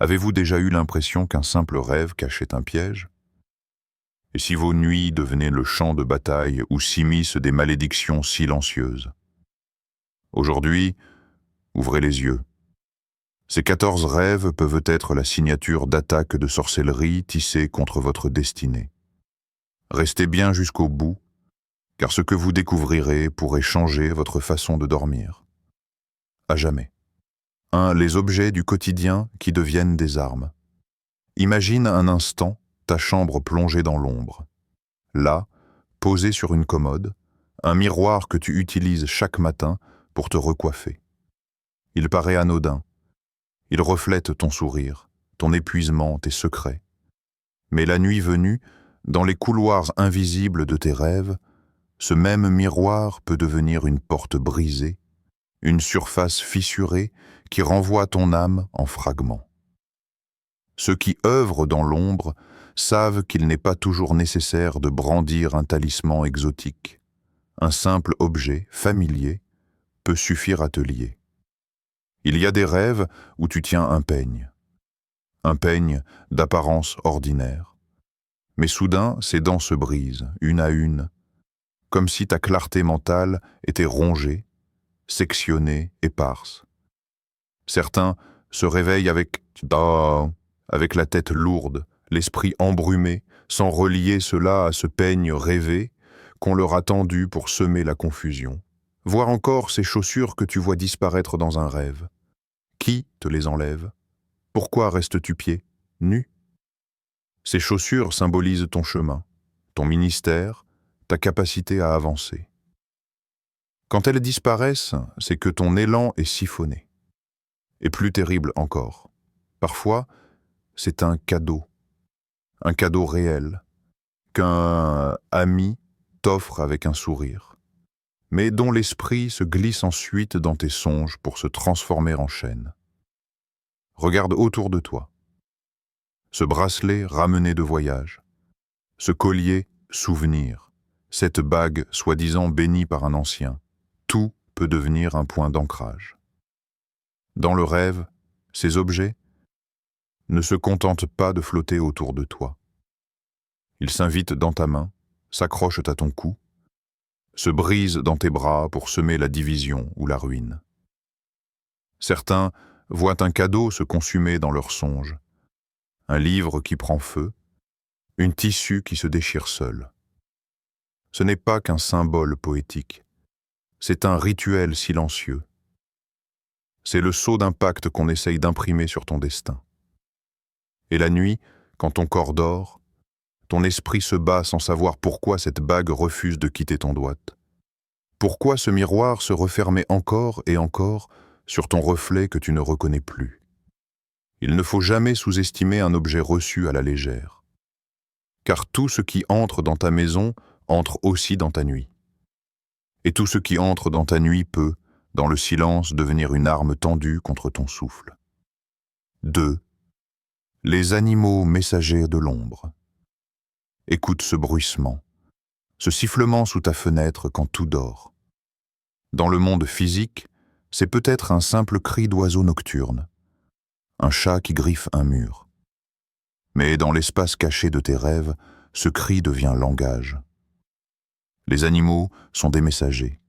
Avez-vous déjà eu l'impression qu'un simple rêve cachait un piège? Et si vos nuits devenaient le champ de bataille où s'immiscent des malédictions silencieuses? Aujourd'hui, ouvrez les yeux. Ces 14 rêves peuvent être la signature d'attaques de sorcellerie tissées contre votre destinée. Restez bien jusqu'au bout, car ce que vous découvrirez pourrait changer votre façon de dormir. À jamais. 1. Les objets du quotidien qui deviennent des armes. Imagine un instant ta chambre plongée dans l'ombre. Là, posé sur une commode, un miroir que tu utilises chaque matin pour te recoiffer. Il paraît anodin. Il reflète ton sourire, ton épuisement, tes secrets. Mais la nuit venue, dans les couloirs invisibles de tes rêves, ce même miroir peut devenir une porte brisée, une surface fissurée qui renvoie ton âme en fragments. Ceux qui œuvrent dans l'ombre savent qu'il n'est pas toujours nécessaire de brandir un talisman exotique. Un simple objet, familier, peut suffire à te lier. Il y a des rêves où tu tiens un peigne d'apparence ordinaire. Mais soudain, ses dents se brisent, une à une, comme si ta clarté mentale était rongée, sectionnée, éparse. Certains se réveillent avec la tête lourde, l'esprit embrumé, sans relier cela à ce peigne rêvé qu'on leur a tendu pour semer la confusion. Voir encore ces chaussures que tu vois disparaître dans un rêve. Qui te les enlève? Pourquoi restes-tu pieds, nu? Ces chaussures symbolisent ton chemin, ton ministère, ta capacité à avancer. Quand elles disparaissent, c'est que ton élan est siphonné. Et plus terrible encore, parfois, c'est un cadeau réel, qu'un ami t'offre avec un sourire, mais dont l'esprit se glisse ensuite dans tes songes pour se transformer en chaîne. Regarde autour de toi. Ce bracelet ramené de voyage, ce collier souvenir, cette bague soi-disant bénie par un ancien, tout peut devenir un point d'ancrage. Dans le rêve, ces objets ne se contentent pas de flotter autour de toi. Ils s'invitent dans ta main, s'accrochent à ton cou, se brisent dans tes bras pour semer la division ou la ruine. Certains voient un cadeau se consumer dans leurs songes, un livre qui prend feu, une tissu qui se déchire seul. Ce n'est pas qu'un symbole poétique, c'est un rituel silencieux. C'est le sceau d'impact qu'on essaye d'imprimer sur ton destin. Et la nuit, quand ton corps dort, ton esprit se bat sans savoir pourquoi cette bague refuse de quitter ton doigt. Pourquoi ce miroir se refermait encore et encore sur ton reflet que tu ne reconnais plus. Il ne faut jamais sous-estimer un objet reçu à la légère. Car tout ce qui entre dans ta maison entre aussi dans ta nuit. Et tout ce qui entre dans ta nuit peut, dans le silence, devenir une arme tendue contre ton souffle. 2. Les animaux messagers de l'ombre. Écoute ce bruissement, ce sifflement sous ta fenêtre quand tout dort. Dans le monde physique, c'est peut-être un simple cri d'oiseau nocturne, un chat qui griffe un mur. Mais dans l'espace caché de tes rêves, ce cri devient langage. Les animaux sont des messagers,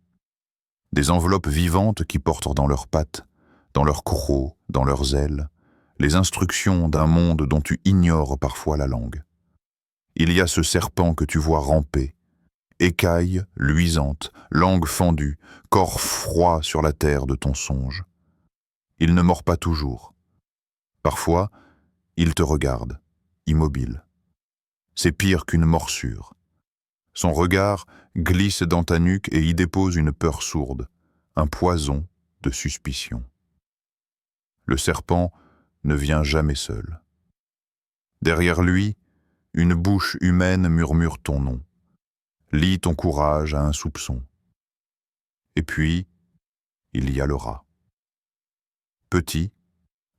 des enveloppes vivantes qui portent dans leurs pattes, dans leurs crocs, dans leurs ailes, les instructions d'un monde dont tu ignores parfois la langue. Il y a ce serpent que tu vois ramper, écailles luisantes, langue fendue, corps froid sur la terre de ton songe. Il ne mord pas toujours. Parfois, il te regarde, immobile. C'est pire qu'une morsure. Son regard glisse dans ta nuque et y dépose une peur sourde, un poison de suspicion. Le serpent ne vient jamais seul. Derrière lui, une bouche humaine murmure ton nom, lie ton courage à un soupçon. Et puis, il y a le rat. Petit,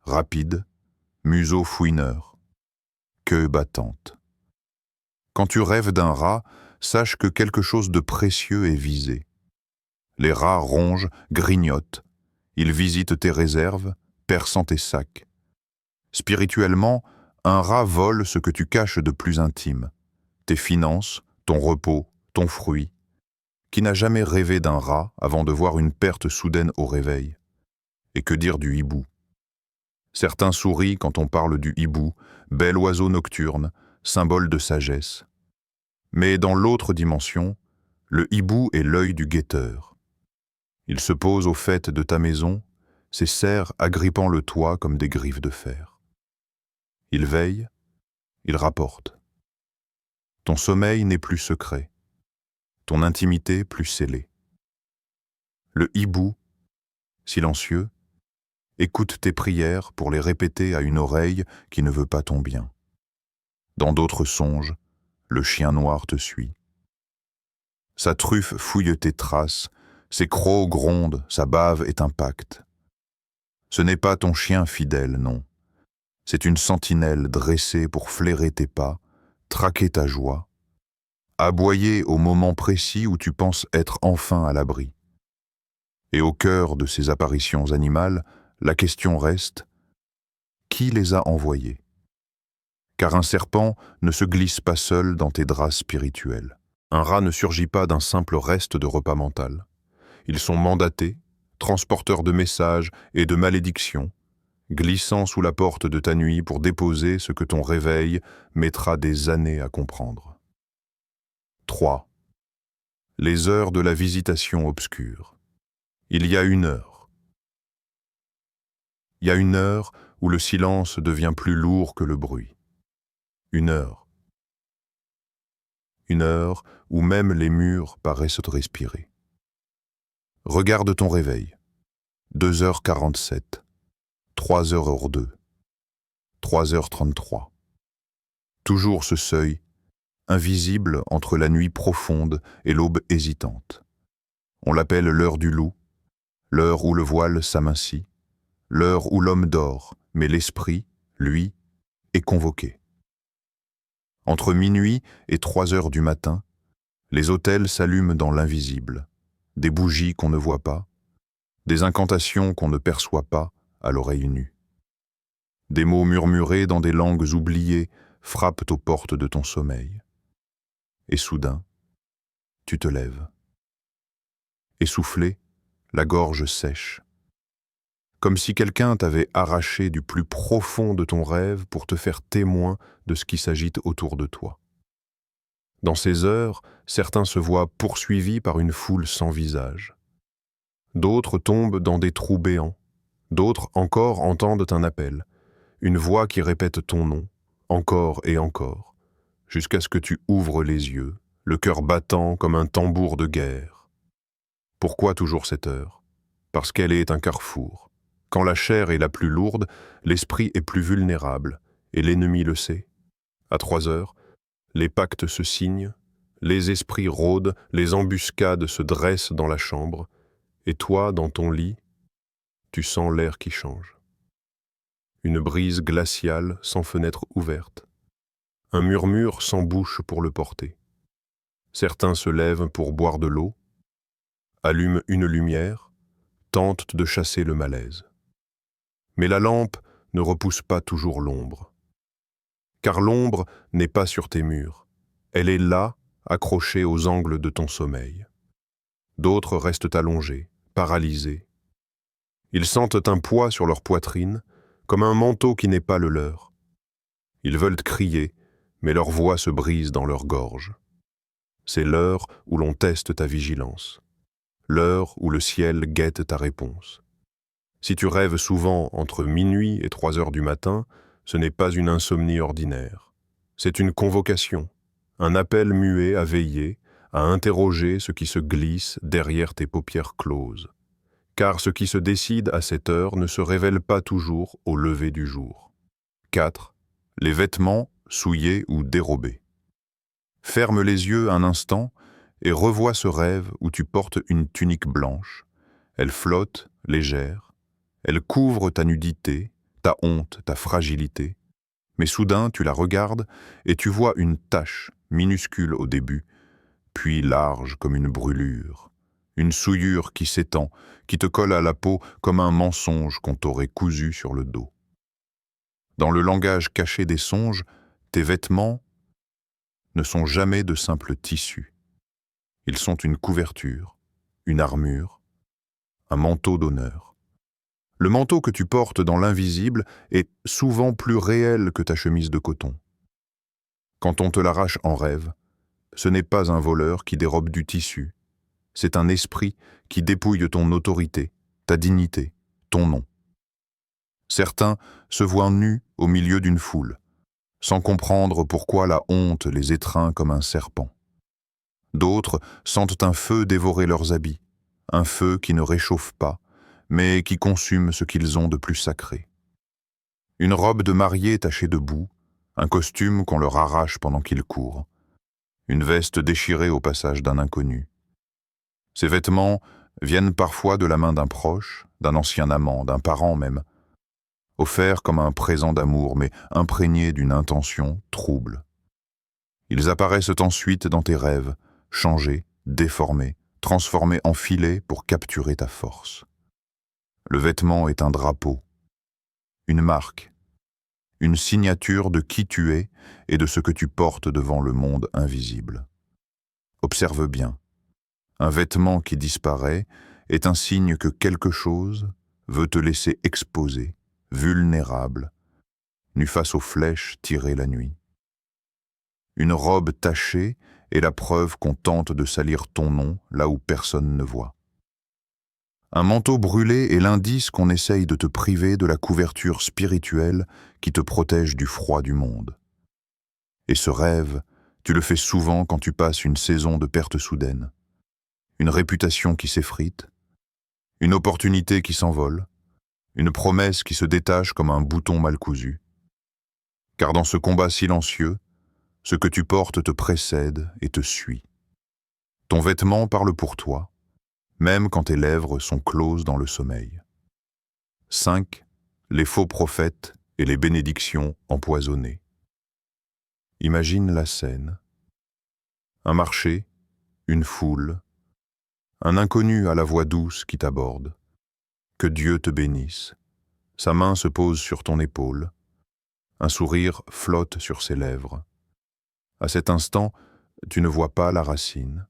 rapide, museau fouineur, queue battante. Quand tu rêves d'un rat, sache que quelque chose de précieux est visé. Les rats rongent, grignotent. Ils visitent tes réserves, perçant tes sacs. Spirituellement, un rat vole ce que tu caches de plus intime, tes finances, ton repos, ton fruit. Qui n'a jamais rêvé d'un rat avant de voir une perte soudaine au réveil? Et que dire du hibou? Certains sourient quand on parle du hibou, bel oiseau nocturne, symbole de sagesse. Mais dans l'autre dimension, le hibou est l'œil du guetteur. Il se pose au faîte de ta maison, ses serres agrippant le toit comme des griffes de fer. Il veille, il rapporte. Ton sommeil n'est plus secret, ton intimité plus scellée. Le hibou, silencieux, écoute tes prières pour les répéter à une oreille qui ne veut pas ton bien. Dans d'autres songes, le chien noir te suit. Sa truffe fouille tes traces, ses crocs grondent, sa bave est un pacte. Ce n'est pas ton chien fidèle, non. C'est une sentinelle dressée pour flairer tes pas, traquer ta joie, aboyer au moment précis où tu penses être enfin à l'abri. Et au cœur de ces apparitions animales, la question reste, qui les a envoyées? Car un serpent ne se glisse pas seul dans tes draps spirituels. Un rat ne surgit pas d'un simple reste de repas mental. Ils sont mandatés, transporteurs de messages et de malédictions, glissant sous la porte de ta nuit pour déposer ce que ton réveil mettra des années à comprendre. 3. Les heures de la visitation obscure. Il y a une heure. Il y a une heure où le silence devient plus lourd que le bruit. Une heure. Une heure où même les murs paraissent respirer. Regarde ton réveil. 2h47, 3h02, 3h33. Toujours ce seuil, invisible entre la nuit profonde et l'aube hésitante. On l'appelle l'heure du loup, l'heure où le voile s'amincit, l'heure où l'homme dort, mais l'esprit, lui, est convoqué. Entre minuit et 3h du matin, les autels s'allument dans l'invisible, des bougies qu'on ne voit pas, des incantations qu'on ne perçoit pas à l'oreille nue. Des mots murmurés dans des langues oubliées frappent aux portes de ton sommeil. Et soudain, tu te lèves. Essoufflé, la gorge sèche. Comme si quelqu'un t'avait arraché du plus profond de ton rêve pour te faire témoin de ce qui s'agite autour de toi. Dans ces heures, certains se voient poursuivis par une foule sans visage. D'autres tombent dans des trous béants. D'autres encore entendent un appel, une voix qui répète ton nom, encore et encore, jusqu'à ce que tu ouvres les yeux, le cœur battant comme un tambour de guerre. Pourquoi toujours cette heure? Parce qu'elle est un carrefour. Quand la chair est la plus lourde, l'esprit est plus vulnérable, et l'ennemi le sait. À 3h, les pactes se signent, les esprits rôdent, les embuscades se dressent dans la chambre, et toi, dans ton lit, tu sens l'air qui change. Une brise glaciale sans fenêtre ouverte. Un murmure sans bouche pour le porter. Certains se lèvent pour boire de l'eau, allument une lumière, tentent de chasser le malaise. Mais la lampe ne repousse pas toujours l'ombre. Car l'ombre n'est pas sur tes murs. Elle est là, accrochée aux angles de ton sommeil. D'autres restent allongés, paralysés. Ils sentent un poids sur leur poitrine, comme un manteau qui n'est pas le leur. Ils veulent crier, mais leur voix se brise dans leur gorge. C'est l'heure où l'on teste ta vigilance, l'heure où le ciel guette ta réponse. Si tu rêves souvent entre minuit et 3h du matin, ce n'est pas une insomnie ordinaire. C'est une convocation, un appel muet à veiller, à interroger ce qui se glisse derrière tes paupières closes. Car ce qui se décide à cette heure ne se révèle pas toujours au lever du jour. 4. Les vêtements souillés ou dérobés. Ferme les yeux un instant et revois ce rêve où tu portes une tunique blanche. Elle flotte, légère. Elle couvre ta nudité, ta honte, ta fragilité. Mais soudain, tu la regardes et tu vois une tache, minuscule au début, puis large comme une brûlure. Une souillure qui s'étend, qui te colle à la peau comme un mensonge qu'on t'aurait cousu sur le dos. Dans le langage caché des songes, tes vêtements ne sont jamais de simples tissus. Ils sont une couverture, une armure, un manteau d'honneur. Le manteau que tu portes dans l'invisible est souvent plus réel que ta chemise de coton. Quand on te l'arrache en rêve, ce n'est pas un voleur qui dérobe du tissu, c'est un esprit qui dépouille ton autorité, ta dignité, ton nom. Certains se voient nus au milieu d'une foule, sans comprendre pourquoi la honte les étreint comme un serpent. D'autres sentent un feu dévorer leurs habits, un feu qui ne réchauffe pas, mais qui consume ce qu'ils ont de plus sacré. Une robe de mariée tachée de boue, un costume qu'on leur arrache pendant qu'ils courent, une veste déchirée au passage d'un inconnu. Ces vêtements viennent parfois de la main d'un proche, d'un ancien amant, d'un parent même, offerts comme un présent d'amour, mais imprégnés d'une intention trouble. Ils apparaissent ensuite dans tes rêves, changés, déformés, transformés en filets pour capturer ta force. Le vêtement est un drapeau, une marque, une signature de qui tu es et de ce que tu portes devant le monde invisible. Observe bien. Un vêtement qui disparaît est un signe que quelque chose veut te laisser exposé, vulnérable, nu face aux flèches tirées la nuit. Une robe tachée est la preuve qu'on tente de salir ton nom là où personne ne voit. Un manteau brûlé est l'indice qu'on essaye de te priver de la couverture spirituelle qui te protège du froid du monde. Et ce rêve, tu le fais souvent quand tu passes une saison de perte soudaine. Une réputation qui s'effrite, une opportunité qui s'envole, une promesse qui se détache comme un bouton mal cousu. Car dans ce combat silencieux, ce que tu portes te précède et te suit. Ton vêtement parle pour toi, même quand tes lèvres sont closes dans le sommeil. 5. Les faux prophètes et les bénédictions empoisonnées. Imagine la scène. Un marché, une foule, un inconnu à la voix douce qui t'aborde. Que Dieu te bénisse. Sa main se pose sur ton épaule. Un sourire flotte sur ses lèvres. À cet instant, tu ne vois pas la racine.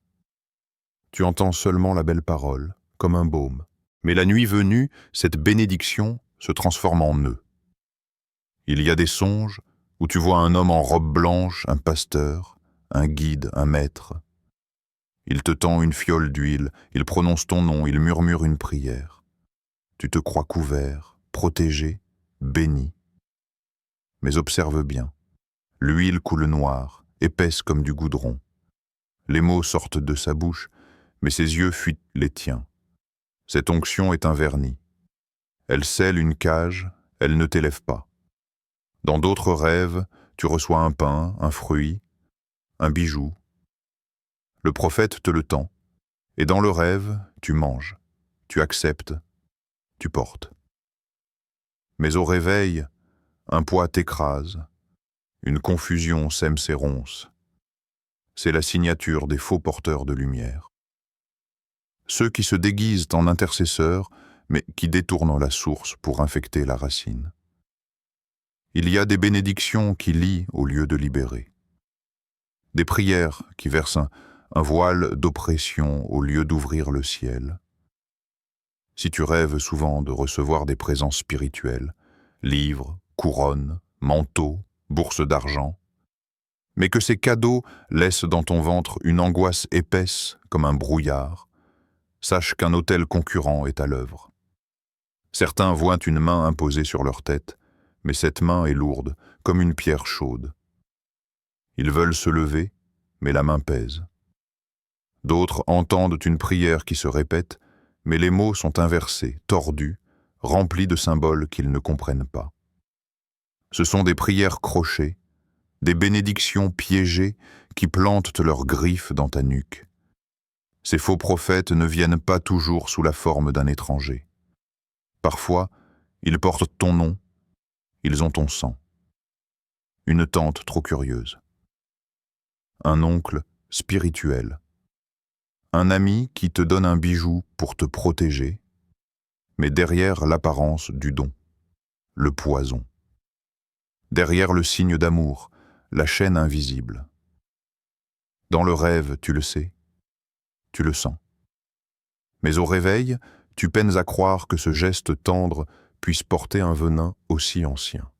Tu entends seulement la belle parole, comme un baume. Mais la nuit venue, cette bénédiction se transforme en nœud. Il y a des songes où tu vois un homme en robe blanche, un pasteur, un guide, un maître. Il te tend une fiole d'huile, il prononce ton nom, il murmure une prière. Tu te crois couvert, protégé, béni. Mais observe bien. L'huile coule noire, épaisse comme du goudron. Les mots sortent de sa bouche, mais ses yeux fuient les tiens. Cette onction est un vernis. Elle scelle une cage, elle ne t'élève pas. Dans d'autres rêves, tu reçois un pain, un fruit, un bijou. Le prophète te le tend, et dans le rêve, tu manges, tu acceptes, tu portes. Mais au réveil, un poids t'écrase, une confusion sème ses ronces. C'est la signature des faux porteurs de lumière. Ceux qui se déguisent en intercesseurs, mais qui détournent la source pour infecter la racine. Il y a des bénédictions qui lient au lieu de libérer. Des prières qui versent un voile d'oppression au lieu d'ouvrir le ciel. Si tu rêves souvent de recevoir des présents spirituels, livres, couronnes, manteaux, bourses d'argent, mais que ces cadeaux laissent dans ton ventre une angoisse épaisse comme un brouillard, sache qu'un autel concurrent est à l'œuvre. Certains voient une main imposée sur leur tête, mais cette main est lourde, comme une pierre chaude. Ils veulent se lever, mais la main pèse. D'autres entendent une prière qui se répète, mais les mots sont inversés, tordus, remplis de symboles qu'ils ne comprennent pas. Ce sont des prières crochées, des bénédictions piégées qui plantent leurs griffes dans ta nuque. Ces faux prophètes ne viennent pas toujours sous la forme d'un étranger. Parfois, ils portent ton nom, ils ont ton sang. Une tante trop curieuse. Un oncle spirituel. Un ami qui te donne un bijou pour te protéger, mais derrière l'apparence du don, le poison. derrière le signe d'amour, la chaîne invisible. Dans le rêve, tu le sais, tu le sens. Mais au réveil, tu peines à croire que ce geste tendre puisse porter un venin aussi ancien.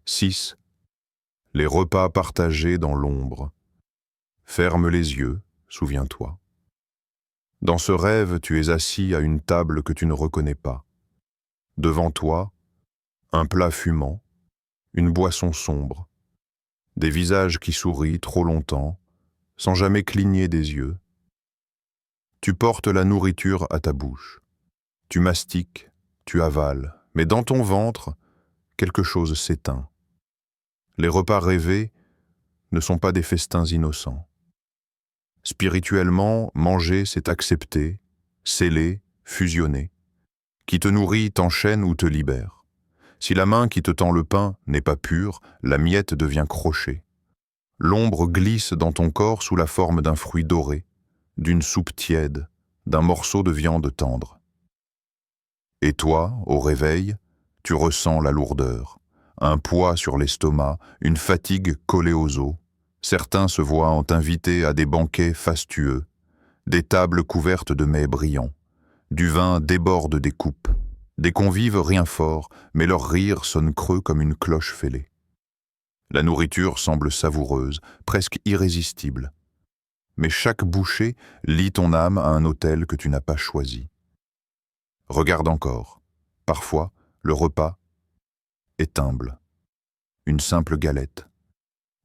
6. Les repas partagés dans l'ombre. Ferme les yeux, souviens-toi. Dans ce rêve, tu es assis à une table que tu ne reconnais pas. Devant toi, un plat fumant, une boisson sombre, des visages qui sourient trop longtemps, sans jamais cligner des yeux. Tu portes la nourriture à ta bouche. Tu mastiques, tu avales, mais dans ton ventre, quelque chose s'éteint. Les repas rêvés ne sont pas des festins innocents. Spirituellement, manger, c'est accepter, sceller, fusionner. Qui te nourrit t'enchaîne ou te libère. Si la main qui te tend le pain n'est pas pure, la miette devient crochet. L'ombre glisse dans ton corps sous la forme d'un fruit doré, d'une soupe tiède, d'un morceau de viande tendre. Et toi, au réveil, tu ressens la lourdeur, un poids sur l'estomac, une fatigue collée aux os. Certains se voient invités à des banquets fastueux, des tables couvertes de mets brillants. Du vin déborde des coupes. Des convives rien fort, mais leur rire sonne creux comme une cloche fêlée. La nourriture semble savoureuse, presque irrésistible. Mais chaque bouchée lie ton âme à un autel que tu n'as pas choisi. Regarde encore. Parfois, le repas est humble. Une simple galette.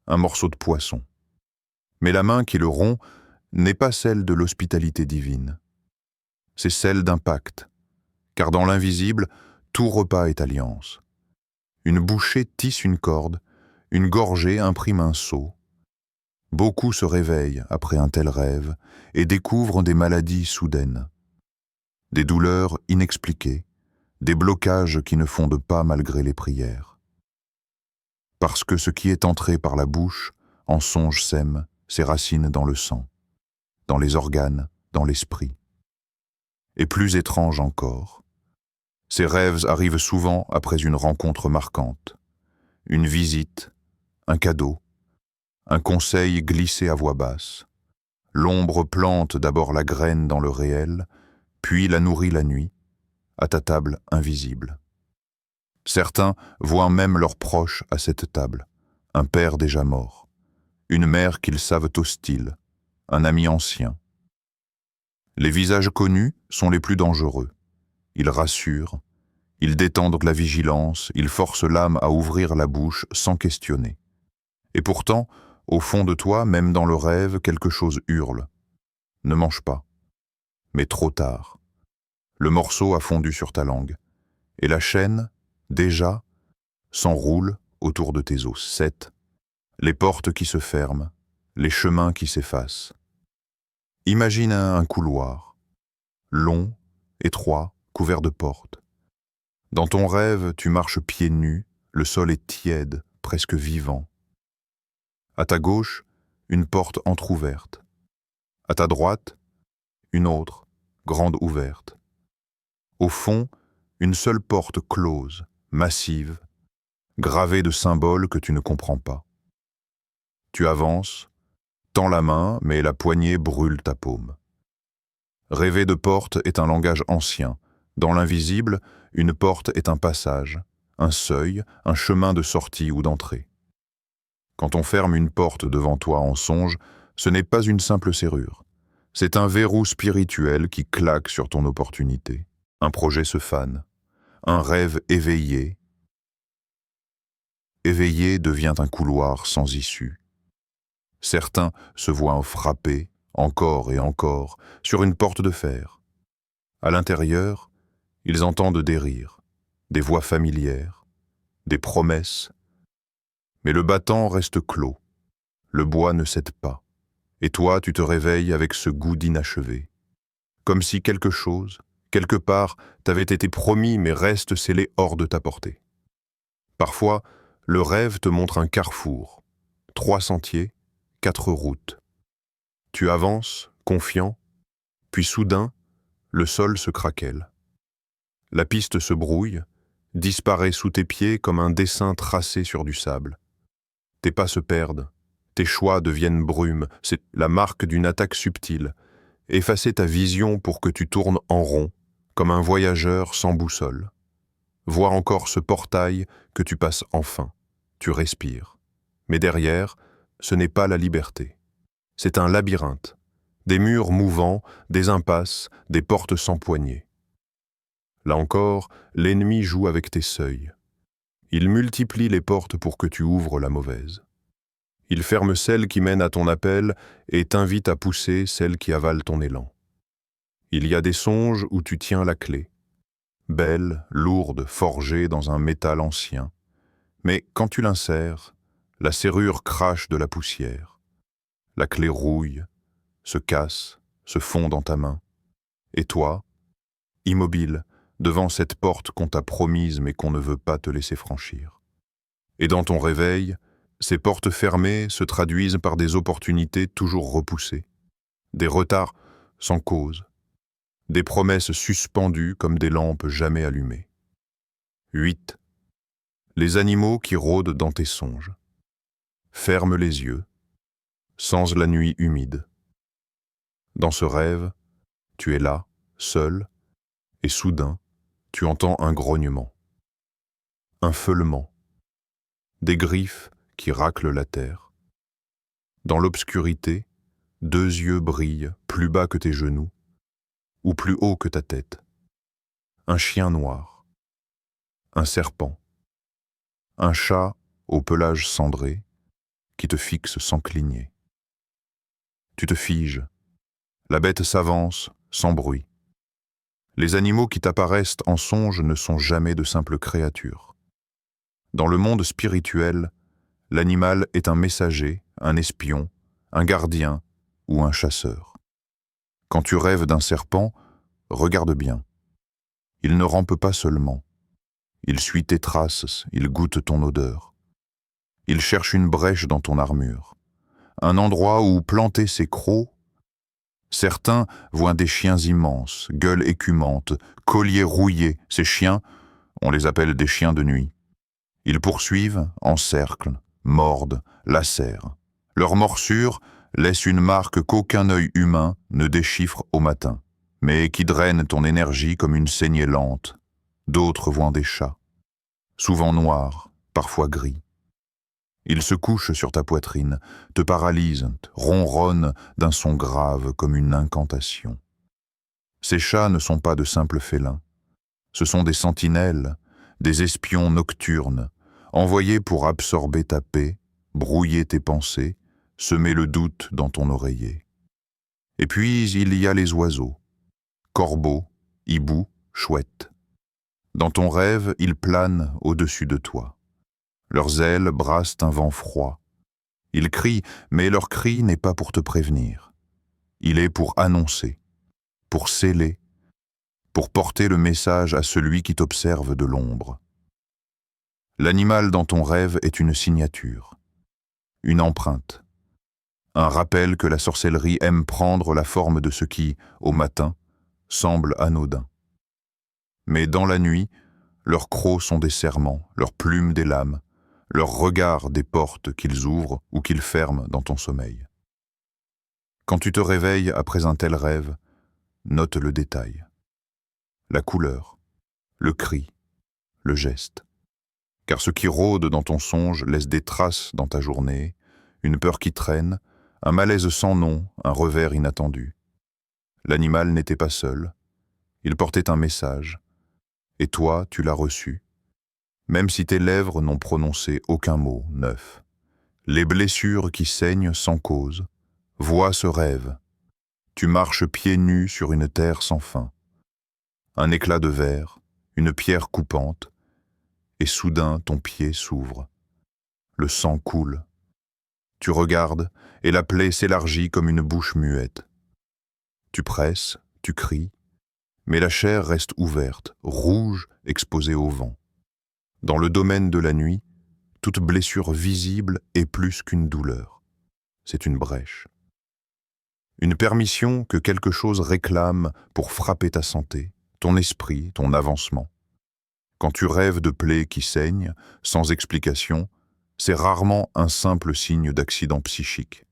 Un morceau de poisson. Mais la main qui le rompt n'est pas celle de l'hospitalité divine. C'est celle d'un pacte. Car dans l'invisible, tout repas est alliance. Une bouchée tisse une corde, une gorgée imprime un sceau. Beaucoup se réveillent après un tel rêve et découvrent des maladies soudaines, des douleurs inexpliquées, des blocages qui ne fondent pas malgré les prières. Parce que ce qui est entré par la bouche, en songe sème ses racines dans le sang, dans les organes, dans l'esprit. Et plus étrange encore, ces rêves arrivent souvent après une rencontre marquante, une visite, un cadeau, un conseil glissé à voix basse. L'ombre plante d'abord la graine dans le réel, puis la nourrit la nuit, à ta table invisible. Certains voient même leurs proches à cette table, un père déjà mort, une mère qu'ils savent hostile, un ami ancien. Les visages connus sont les plus dangereux. Ils rassurent, ils détendent la vigilance, ils forcent l'âme à ouvrir la bouche sans questionner. Et pourtant, au fond de toi, même dans le rêve, quelque chose hurle. Ne mange pas. Mais trop tard. Le morceau a fondu sur ta langue. Et la chaîne, déjà, s'enroule autour de tes os. 7. Les portes qui se ferment, les chemins qui s'effacent. Imagine un couloir, long, étroit, couvert de portes. Dans ton rêve, tu marches pieds nus, le sol est tiède, presque vivant. À ta gauche, une porte entr'ouverte. À ta droite, une autre, grande ouverte. Au fond, une seule porte close, massive, gravée de symboles que tu ne comprends pas. Tu avances, tends la main, mais la poignée brûle ta paume. Rêver de porte est un langage ancien. Dans l'invisible, une porte est un passage, un seuil, un chemin de sortie ou d'entrée. Quand on ferme une porte devant toi en songe, ce n'est pas une simple serrure. C'est un verrou spirituel qui claque sur ton opportunité. Un projet se fane. Un rêve éveillé. Éveillé devient un couloir sans issue. Certains se voient frapper, encore et encore, sur une porte de fer. À l'intérieur, ils entendent des rires, des voix familières, des promesses. Mais le battant reste clos. Le bois ne cède pas. Et toi, tu te réveilles avec ce goût d'inachevé. Comme si quelque chose, quelque part, t'avait été promis mais reste scellé hors de ta portée. Parfois, le rêve te montre un carrefour, 3 sentiers, 4 routes. Tu avances, confiant, puis soudain, le sol se craquelle. La piste se brouille, disparaît sous tes pieds comme un dessin tracé sur du sable. Tes pas se perdent, tes choix deviennent brume, c'est la marque d'une attaque subtile. Effacer ta vision pour que tu tournes en rond, comme un voyageur sans boussole. Vois encore ce portail que tu passes enfin. Tu respires. Mais derrière, ce n'est pas la liberté. C'est un labyrinthe. Des murs mouvants, des impasses, des portes sans poignée. Là encore, l'ennemi joue avec tes seuils. Il multiplie les portes pour que tu ouvres la mauvaise. Il ferme celle qui mène à ton appel et t'invite à pousser celle qui avale ton élan. Il y a des songes où tu tiens la clé, belle, lourde, forgée dans un métal ancien. Mais quand tu l'insères, la serrure crache de la poussière. La clé rouille, se casse, se fond dans ta main. Et toi, immobile, devant cette porte qu'on t'a promise mais qu'on ne veut pas te laisser franchir. Et dans ton réveil, ces portes fermées se traduisent par des opportunités toujours repoussées, des retards sans cause, des promesses suspendues comme des lampes jamais allumées. 8. Les animaux qui rôdent dans tes songes. Ferme les yeux, sens la nuit humide. Dans ce rêve, tu es là, seul, et soudain, tu entends un grognement, un feulement, des griffes qui raclent la terre. Dans l'obscurité, 2 yeux brillent plus bas que tes genoux, ou plus haut que ta tête. Un chien noir, un serpent, un chat au pelage cendré qui te fixe sans cligner. Tu te figes, la bête s'avance sans bruit. Les animaux qui t'apparaissent en songe ne sont jamais de simples créatures. Dans le monde spirituel, l'animal est un messager, un espion, un gardien ou un chasseur. Quand tu rêves d'un serpent, regarde bien. Il ne rampe pas seulement. Il suit tes traces, il goûte ton odeur. Il cherche une brèche dans ton armure, un endroit où planter ses crocs. Certains voient des chiens immenses, gueules écumantes, colliers rouillés. Ces chiens, on les appelle des chiens de nuit. Ils poursuivent, encerclent, mordent, lacèrent. Leur morsure laisse une marque qu'aucun œil humain ne déchiffre au matin, mais qui draine ton énergie comme une saignée lente. D'autres voient des chats, souvent noirs, parfois gris. Ils se couchent sur ta poitrine, te paralysent, ronronnent d'un son grave comme une incantation. Ces chats ne sont pas de simples félins. Ce sont des sentinelles, des espions nocturnes, envoyés pour absorber ta paix, brouiller tes pensées, semer le doute dans ton oreiller. Et puis il y a les oiseaux, corbeaux, hiboux, chouettes. Dans ton rêve, ils planent au-dessus de toi. Leurs ailes brassent un vent froid. Ils crient, mais leur cri n'est pas pour te prévenir. Il est pour annoncer, pour sceller, pour porter le message à celui qui t'observe de l'ombre. L'animal dans ton rêve est une signature, une empreinte, un rappel que la sorcellerie aime prendre la forme de ce qui, au matin, semble anodin. Mais dans la nuit, leurs crocs sont des serments, leurs plumes des lames, leurs regards des portes qu'ils ouvrent ou qu'ils ferment dans ton sommeil. Quand tu te réveilles après un tel rêve, note le détail. La couleur, le cri, le geste. Car ce qui rôde dans ton songe laisse des traces dans ta journée, une peur qui traîne, un malaise sans nom, un revers inattendu. L'animal n'était pas seul, il portait un message, et toi, tu l'as reçu, même si tes lèvres n'ont prononcé aucun mot neuf. Les blessures qui saignent sans cause, vois ce rêve. Tu marches pieds nus sur une terre sans fin. Un éclat de verre, une pierre coupante, et soudain ton pied s'ouvre. Le sang coule. Tu regardes, et la plaie s'élargit comme une bouche muette. Tu presses, tu cries, mais la chair reste ouverte, rouge, exposée au vent. Dans le domaine de la nuit, toute blessure visible est plus qu'une douleur. C'est une brèche. Une permission que quelque chose réclame pour frapper ta santé, ton esprit, ton avancement. Quand tu rêves de plaies qui saignent, sans explication, c'est rarement un simple signe d'accident psychique.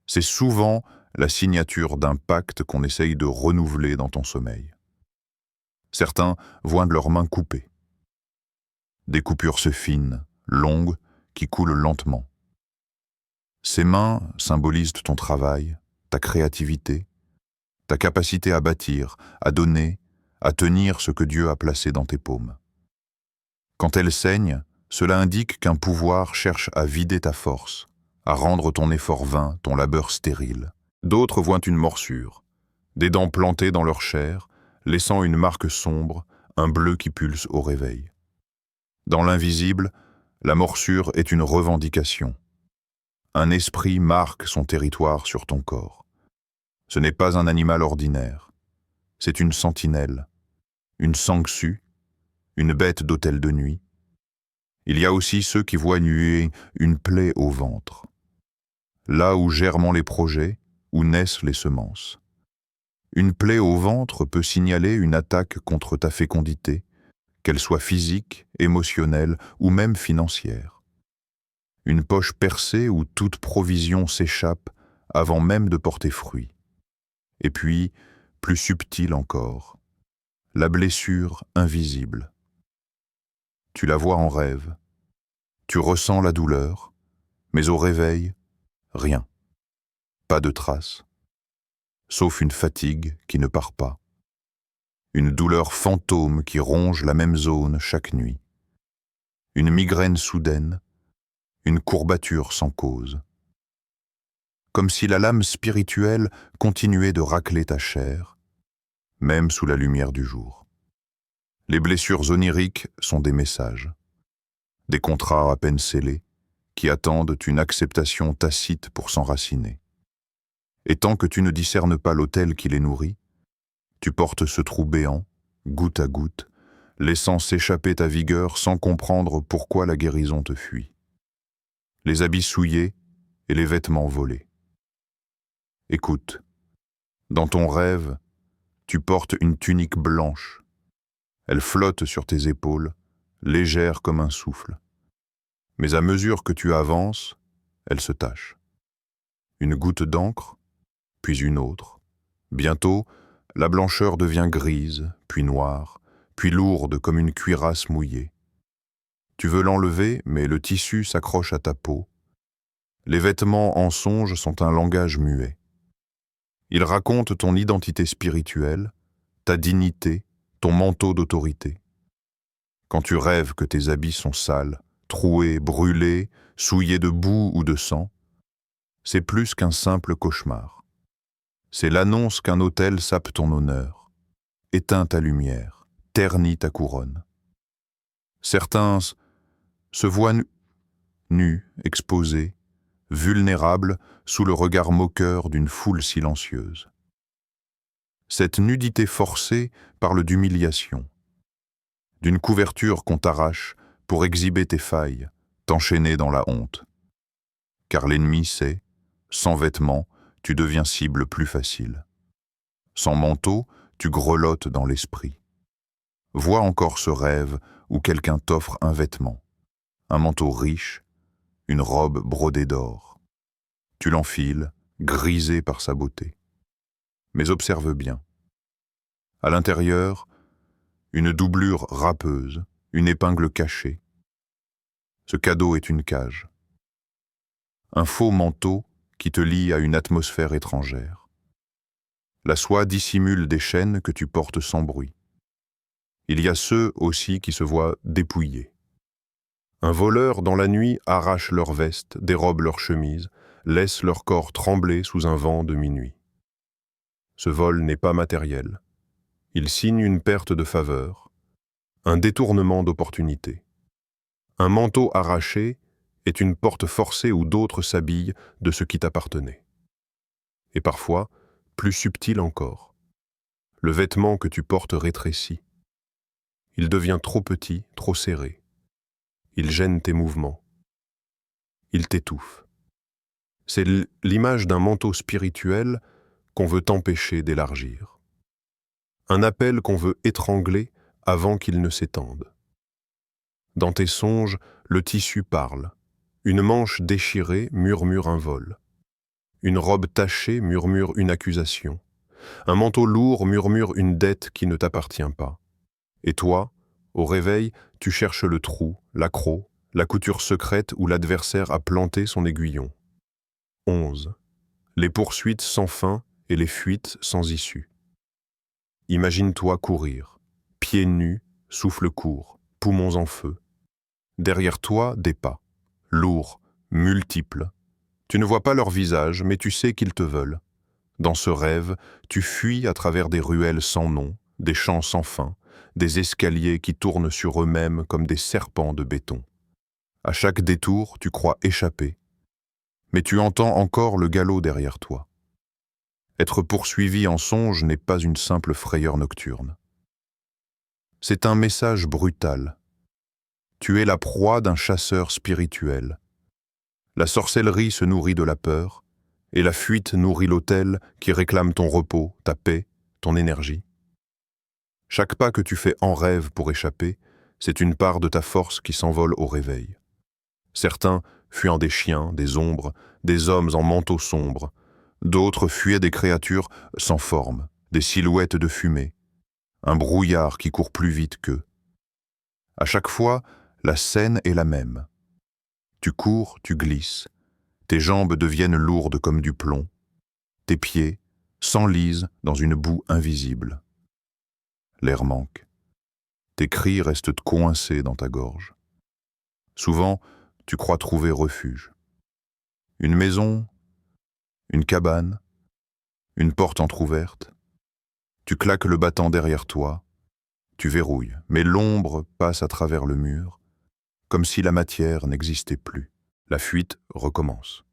C'est souvent la signature d'un pacte qu'on essaye de renouveler dans ton sommeil. Certains voient leurs mains coupées. Des coupures fines, longues, qui coulent lentement. Ces mains symbolisent ton travail, ta créativité, ta capacité à bâtir, à donner, à tenir ce que Dieu a placé dans tes paumes. Quand elles saignent, cela indique qu'un pouvoir cherche à vider ta force, à rendre ton effort vain, ton labeur stérile. D'autres voient une morsure, des dents plantées dans leur chair, laissant une marque sombre, un bleu qui pulse au réveil. Dans l'invisible, la morsure est une revendication. Un esprit marque son territoire sur ton corps. Ce n'est pas un animal ordinaire. C'est une sentinelle, une sangsue, une bête d'hôtel de nuit. Il y a aussi ceux qui voient nuer une plaie au ventre, là où germent les projets, où naissent les semences. Une plaie au ventre peut signaler une attaque contre ta fécondité, qu'elle soit physique, émotionnelle ou même financière. Une poche percée où toute provision s'échappe avant même de porter fruit. Et puis, plus subtile encore, la blessure invisible. Tu la vois en rêve, tu ressens la douleur, mais au réveil, rien. Pas de trace, sauf une fatigue qui ne part pas. Une douleur fantôme qui ronge la même zone chaque nuit. Une migraine soudaine, une courbature sans cause. Comme si la lame spirituelle continuait de racler ta chair, même sous la lumière du jour. Les blessures oniriques sont des messages, des contrats à peine scellés, qui attendent une acceptation tacite pour s'enraciner. Et tant que tu ne discernes pas l'autel qui les nourrit, tu portes ce trou béant, goutte à goutte, laissant s'échapper ta vigueur sans comprendre pourquoi la guérison te fuit. Les habits souillés et les vêtements volés. Écoute, dans ton rêve, tu portes une tunique blanche. Elle flotte sur tes épaules, légère comme un souffle. Mais à mesure que tu avances, elle se tache. Une goutte d'encre, puis une autre. Bientôt, la blancheur devient grise, puis noire, puis lourde comme une cuirasse mouillée. Tu veux l'enlever, mais le tissu s'accroche à ta peau. Les vêtements en songe sont un langage muet. Ils racontent ton identité spirituelle, ta dignité, ton manteau d'autorité. Quand tu rêves que tes habits sont sales, troués, brûlés, souillés de boue ou de sang, c'est plus qu'un simple cauchemar. C'est l'annonce qu'un autel sape ton honneur, éteint ta lumière, ternit ta couronne. Certains se voient nus, exposés, vulnérables sous le regard moqueur d'une foule silencieuse. Cette nudité forcée parle d'humiliation, d'une couverture qu'on t'arrache pour exhiber tes failles, t'enchaîner dans la honte. Car l'ennemi sait, sans vêtements, tu deviens cible plus facile. Sans manteau, tu grelottes dans l'esprit. Vois encore ce rêve où quelqu'un t'offre un vêtement, un manteau riche, une robe brodée d'or. Tu l'enfiles, grisé par sa beauté. Mais observe bien. À l'intérieur, une doublure râpeuse, une épingle cachée. Ce cadeau est une cage. Un faux manteau qui te lie à une atmosphère étrangère. La soie dissimule des chaînes que tu portes sans bruit. Il y a ceux aussi qui se voient dépouillés. Un voleur dans la nuit arrache leurs vestes, dérobe leurs chemises, laisse leur corps trembler sous un vent de minuit. Ce vol n'est pas matériel. Il signe une perte de faveur, un détournement d'opportunité. Un manteau arraché est une porte forcée où d'autres s'habillent de ce qui t'appartenait. Et parfois, plus subtil encore, le vêtement que tu portes rétrécit. Il devient trop petit, trop serré. Il gêne tes mouvements. Il t'étouffe. C'est l'image d'un manteau spirituel qu'on veut t'empêcher d'élargir. Un appel qu'on veut étrangler avant qu'il ne s'étende. Dans tes songes, le tissu parle. Une manche déchirée murmure un vol. Une robe tachée murmure une accusation. Un manteau lourd murmure une dette qui ne t'appartient pas. Et toi, au réveil, tu cherches le trou, l'accroc, la couture secrète où l'adversaire a planté son aiguillon. 11. Les poursuites sans fin et les fuites sans issue. Imagine-toi courir, pieds nus, souffle court, poumons en feu. Derrière toi, des pas, lourds, multiples. Tu ne vois pas leur visage, mais tu sais qu'ils te veulent. Dans ce rêve, tu fuis à travers des ruelles sans nom, des champs sans fin, des escaliers qui tournent sur eux-mêmes comme des serpents de béton. À chaque détour, tu crois échapper, mais tu entends encore le galop derrière toi. Être poursuivi en songe n'est pas une simple frayeur nocturne. C'est un message brutal. Tu es la proie d'un chasseur spirituel. La sorcellerie se nourrit de la peur, et la fuite nourrit l'autel qui réclame ton repos, ta paix, ton énergie. Chaque pas que tu fais en rêve pour échapper, c'est une part de ta force qui s'envole au réveil. Certains fuyant des chiens, des ombres, des hommes en manteaux sombres. D'autres fuyaient des créatures sans forme, des silhouettes de fumée, un brouillard qui court plus vite qu'eux. À chaque fois, la scène est la même. Tu cours, tu glisses. Tes jambes deviennent lourdes comme du plomb. Tes pieds s'enlisent dans une boue invisible. L'air manque. Tes cris restent coincés dans ta gorge. Souvent, tu crois trouver refuge. Une maison, une cabane, une porte entr'ouverte. Tu claques le battant derrière toi. Tu verrouilles, mais l'ombre passe à travers le mur, comme si la matière n'existait plus. La fuite recommence.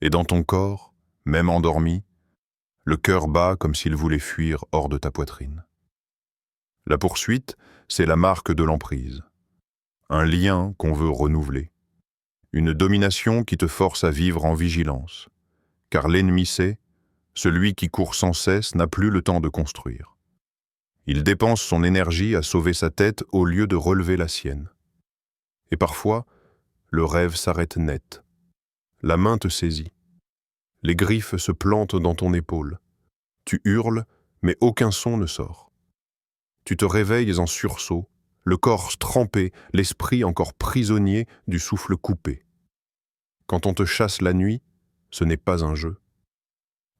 Et dans ton corps, même endormi, le cœur bat comme s'il voulait fuir hors de ta poitrine. La poursuite, c'est la marque de l'emprise. Un lien qu'on veut renouveler. Une domination qui te force à vivre en vigilance. Car l'ennemi sait, celui qui court sans cesse n'a plus le temps de construire. Il dépense son énergie à sauver sa tête au lieu de relever la sienne. Et parfois, le rêve s'arrête net. La main te saisit. Les griffes se plantent dans ton épaule. Tu hurles, mais aucun son ne sort. Tu te réveilles en sursaut, le corps trempé, l'esprit encore prisonnier du souffle coupé. Quand on te chasse la nuit, ce n'est pas un jeu.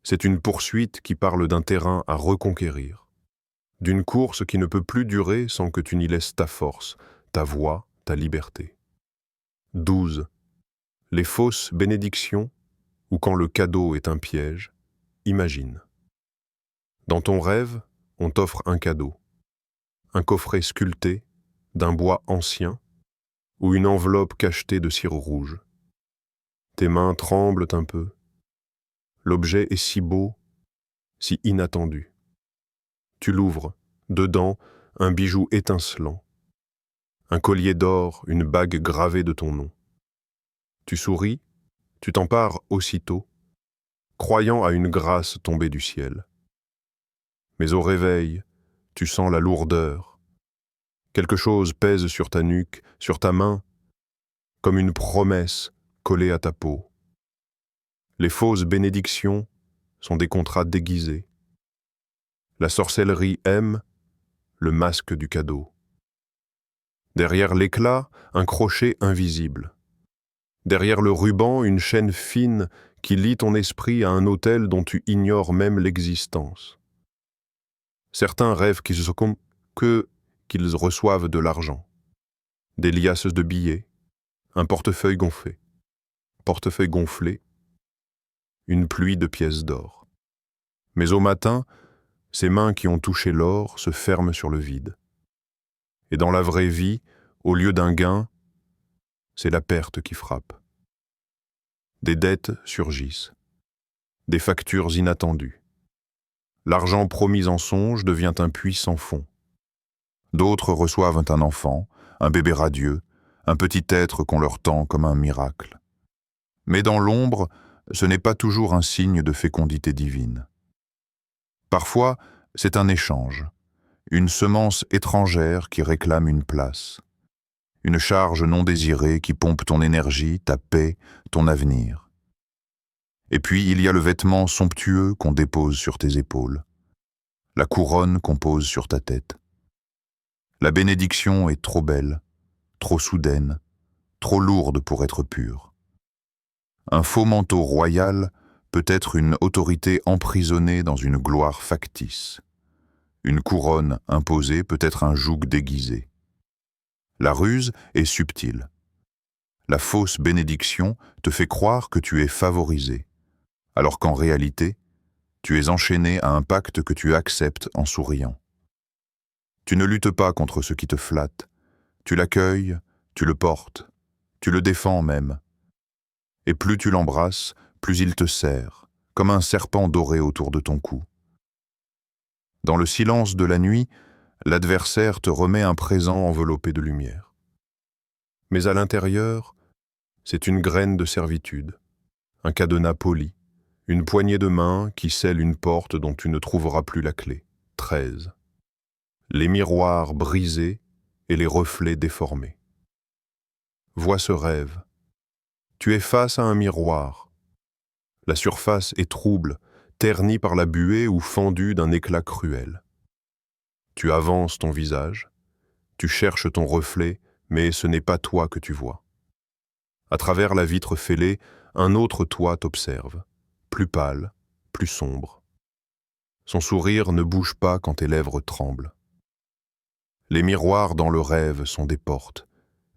C'est une poursuite qui parle d'un terrain à reconquérir, d'une course qui ne peut plus durer sans que tu n'y laisses ta force, ta voix, ta liberté. 12. Les fausses bénédictions, ou quand le cadeau est un piège, imagine. Dans ton rêve, on t'offre un cadeau. Un coffret sculpté, d'un bois ancien, ou une enveloppe cachetée de cire rouge. Tes mains tremblent un peu. L'objet est si beau, si inattendu. Tu l'ouvres, dedans, un bijou étincelant. Un collier d'or, une bague gravée de ton nom. Tu souris, tu t'empares aussitôt, croyant à une grâce tombée du ciel. Mais au réveil, tu sens la lourdeur. Quelque chose pèse sur ta nuque, sur ta main, comme une promesse collée à ta peau. Les fausses bénédictions sont des contrats déguisés. La sorcellerie aime le masque du cadeau. Derrière l'éclat, un crochet invisible. Derrière le ruban, une chaîne fine qui lie ton esprit à un autel dont tu ignores même l'existence. Certains rêvent qu'ils reçoivent de l'argent, des liasses de billets, un portefeuille gonflé, une pluie de pièces d'or. Mais au matin, ces mains qui ont touché l'or se ferment sur le vide. Et dans la vraie vie, au lieu d'un gain, c'est la perte qui frappe. Des dettes surgissent, des factures inattendues. L'argent promis en songe devient un puits sans fond. D'autres reçoivent un enfant, un bébé radieux, un petit être qu'on leur tend comme un miracle. Mais dans l'ombre, ce n'est pas toujours un signe de fécondité divine. Parfois, c'est un échange, une semence étrangère qui réclame une place, une charge non désirée qui pompe ton énergie, ta paix, ton avenir. Et puis il y a le vêtement somptueux qu'on dépose sur tes épaules, la couronne qu'on pose sur ta tête. La bénédiction est trop belle, trop soudaine, trop lourde pour être pure. Un faux manteau royal peut être une autorité emprisonnée dans une gloire factice. Une couronne imposée peut être un joug déguisé. La ruse est subtile. La fausse bénédiction te fait croire que tu es favorisé, alors qu'en réalité, tu es enchaîné à un pacte que tu acceptes en souriant. Tu ne luttes pas contre ce qui te flatte, tu l'accueilles, tu le portes, tu le défends même. Et plus tu l'embrasses, plus il te serre, comme un serpent doré autour de ton cou. Dans le silence de la nuit, l'adversaire te remet un présent enveloppé de lumière. Mais à l'intérieur, c'est une graine de servitude, un cadenas poli, une poignée de main qui scelle une porte dont tu ne trouveras plus la clé. 13. Les miroirs brisés et les reflets déformés. Vois ce rêve. Tu es face à un miroir. La surface est trouble, ternie par la buée ou fendue d'un éclat cruel. Tu avances ton visage, tu cherches ton reflet, mais ce n'est pas toi que tu vois. À travers la vitre fêlée, un autre toi t'observe, plus pâle, plus sombre. Son sourire ne bouge pas quand tes lèvres tremblent. Les miroirs dans le rêve sont des portes,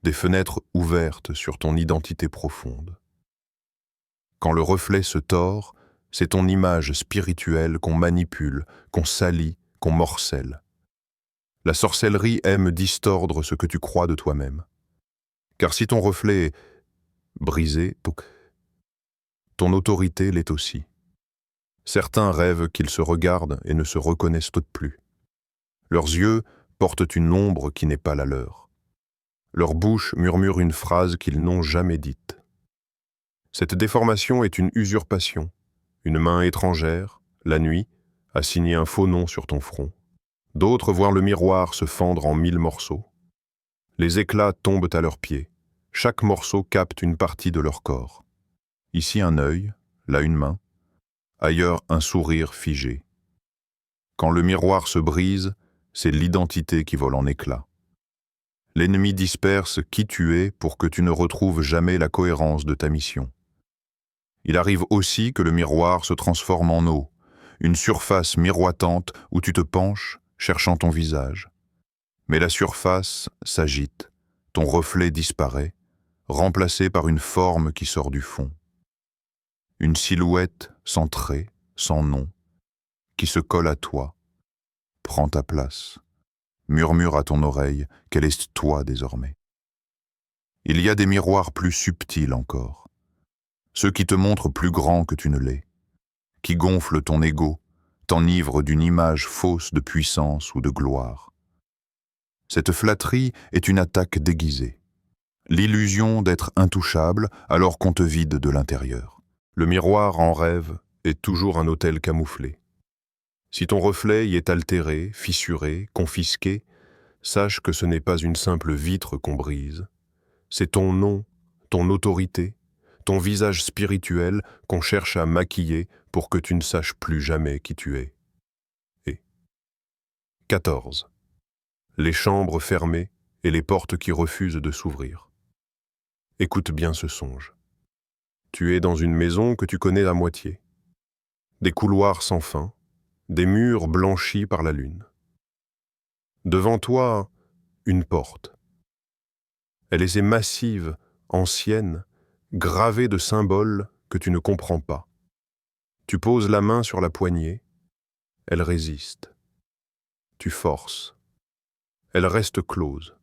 des fenêtres ouvertes sur ton identité profonde. Quand le reflet se tord, c'est ton image spirituelle qu'on manipule, qu'on salit, qu'on morcelle. La sorcellerie aime distordre ce que tu crois de toi-même. Car si ton reflet est brisé, ton autorité l'est aussi. Certains rêvent qu'ils se regardent et ne se reconnaissent plus. Leurs yeux portent une ombre qui n'est pas la leur. Leur bouche murmure une phrase qu'ils n'ont jamais dite. Cette déformation est une usurpation. Une main étrangère, la nuit, a signé un faux nom sur ton front. D'autres voient le miroir se fendre en 1000 morceaux. Les éclats tombent à leurs pieds. Chaque morceau capte une partie de leur corps. Ici un œil, là une main, ailleurs un sourire figé. Quand le miroir se brise, c'est l'identité qui vole en éclats. L'ennemi disperse qui tu es pour que tu ne retrouves jamais la cohérence de ta mission. Il arrive aussi que le miroir se transforme en eau, une surface miroitante où tu te penches, cherchant ton visage. Mais la surface s'agite, ton reflet disparaît, remplacé par une forme qui sort du fond. Une silhouette sans trait, sans nom, qui se colle à toi, prend ta place, murmure à ton oreille qu'elle est toi désormais. Il y a des miroirs plus subtils encore, ceux qui te montrent plus grand que tu ne l'es, qui gonflent ton ego, t'enivrent d'une image fausse de puissance ou de gloire. Cette flatterie est une attaque déguisée, l'illusion d'être intouchable alors qu'on te vide de l'intérieur. Le miroir en rêve est toujours un hôtel camouflé. Si ton reflet y est altéré, fissuré, confisqué, sache que ce n'est pas une simple vitre qu'on brise. C'est ton nom, ton autorité, ton visage spirituel qu'on cherche à maquiller pour que tu ne saches plus jamais qui tu es. Et 14. Les chambres fermées et les portes qui refusent de s'ouvrir. Écoute bien ce songe. Tu es dans une maison que tu connais à moitié. Des couloirs sans fin, des murs blanchis par la lune. Devant toi, une porte. Elle est massive, ancienne, gravée de symboles que tu ne comprends pas. Tu poses la main sur la poignée, elle résiste. Tu forces. Elle reste close.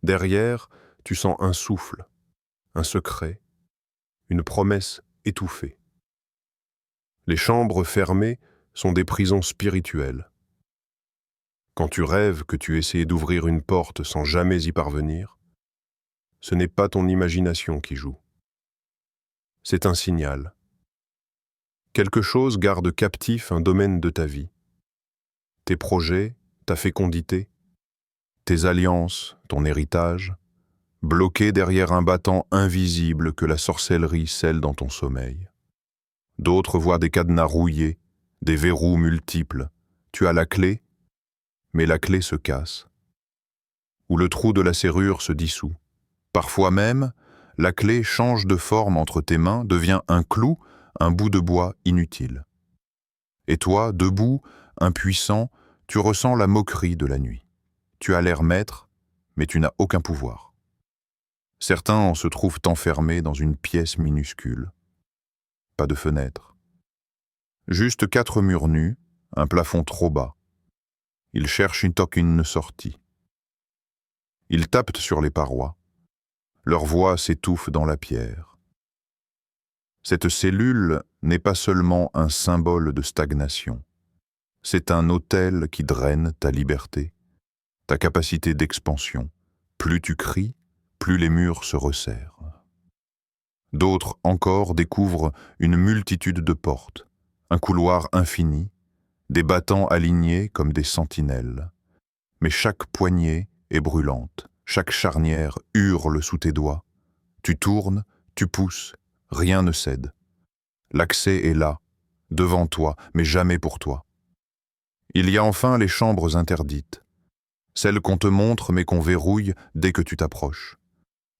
Derrière, tu sens un souffle, un secret, une promesse étouffée. Les chambres fermées sont des prisons spirituelles. Quand tu rêves que tu essaies d'ouvrir une porte sans jamais y parvenir, ce n'est pas ton imagination qui joue. C'est un signal. Quelque chose garde captif un domaine de ta vie. Tes projets, ta fécondité, tes alliances, ton héritage, bloqués derrière un battant invisible que la sorcellerie scelle dans ton sommeil. D'autres voient des cadenas rouillés, des verrous multiples. Tu as la clé, mais la clé se casse. Ou le trou de la serrure se dissout. Parfois même, la clé change de forme entre tes mains, devient un clou, un bout de bois inutile. Et toi, debout, impuissant, tu ressens la moquerie de la nuit. Tu as l'air maître, mais tu n'as aucun pouvoir. Certains en se trouvent enfermés dans une pièce minuscule. Pas de fenêtre. Juste 4 murs nus, un plafond trop bas. Ils cherchent une sortie. Ils tapent sur les parois. Leur voix s'étouffe dans la pierre. Cette cellule n'est pas seulement un symbole de stagnation. C'est un autel qui draine ta liberté, ta capacité d'expansion. Plus tu cries, plus les murs se resserrent. D'autres encore découvrent une multitude de portes, un couloir infini, des battants alignés comme des sentinelles. Mais chaque poignée est brûlante, chaque charnière hurle sous tes doigts. Tu tournes, tu pousses, rien ne cède. L'accès est là, devant toi, mais jamais pour toi. Il y a enfin les chambres interdites, celles qu'on te montre mais qu'on verrouille dès que tu t'approches.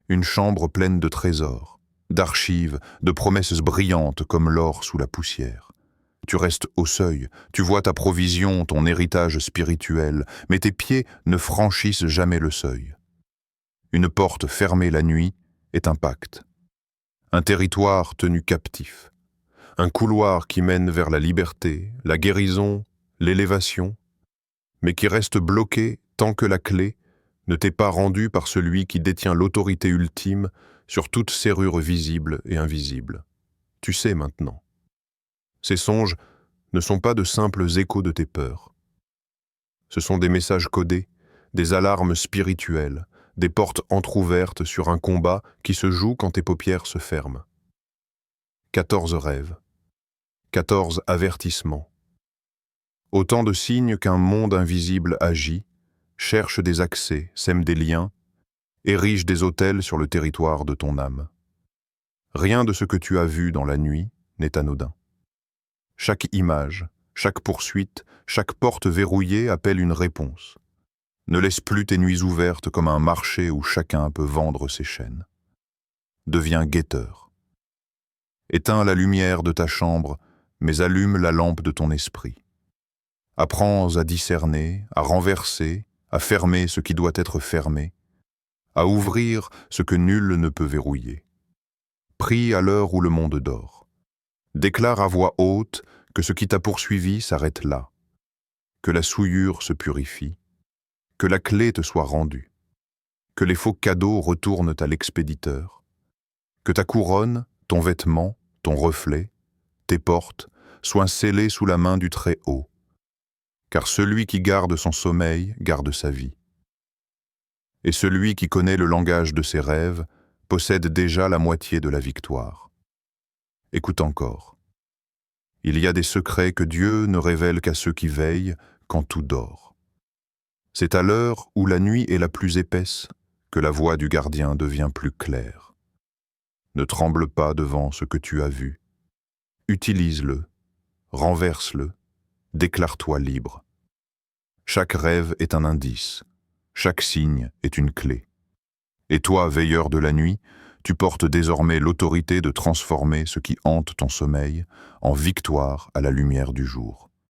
Une chambre pleine de trésors, d'archives, de promesses brillantes comme l'or sous la poussière. Tu restes au seuil, tu vois ta provision, ton héritage spirituel, mais tes pieds ne franchissent jamais le seuil. Une porte fermée la nuit est un pacte. Un territoire tenu captif. Un couloir qui mène vers la liberté, la guérison, l'élévation, mais qui reste bloqué tant que la clé ne t'est pas rendue par celui qui détient l'autorité ultime sur toute serrure visible et invisible. Tu sais maintenant. Ces songes ne sont pas de simples échos de tes peurs. Ce sont des messages codés, des alarmes spirituelles, des portes entr'ouvertes sur un combat qui se joue quand tes paupières se ferment. 14 rêves, 14 avertissements. Autant de signes qu'un monde invisible agit, cherche des accès, sème des liens, érige des autels sur le territoire de ton âme. Rien de ce que tu as vu dans la nuit n'est anodin. Chaque image, chaque poursuite, chaque porte verrouillée appelle une réponse. Ne laisse plus tes nuits ouvertes comme un marché où chacun peut vendre ses chaînes. Deviens guetteur. Éteins la lumière de ta chambre, mais allume la lampe de ton esprit. Apprends à discerner, à renverser, à fermer ce qui doit être fermé, à ouvrir ce que nul ne peut verrouiller. Prie à l'heure où le monde dort. Déclare à voix haute que ce qui t'a poursuivi s'arrête là, que la souillure se purifie, que la clé te soit rendue, que les faux cadeaux retournent à l'expéditeur, que ta couronne, ton vêtement, ton reflet, tes portes soient scellés sous la main du Très-Haut, car celui qui garde son sommeil garde sa vie. Et celui qui connaît le langage de ses rêves possède déjà la moitié de la victoire. Écoute encore. Il y a des secrets que Dieu ne révèle qu'à ceux qui veillent quand tout dort. C'est à l'heure où la nuit est la plus épaisse que la voix du gardien devient plus claire. Ne tremble pas devant ce que tu as vu. Utilise-le, renverse-le, déclare-toi libre. Chaque rêve est un indice, chaque signe est une clé. Et toi, veilleur de la nuit, tu portes désormais l'autorité de transformer ce qui hante ton sommeil en victoire à la lumière du jour.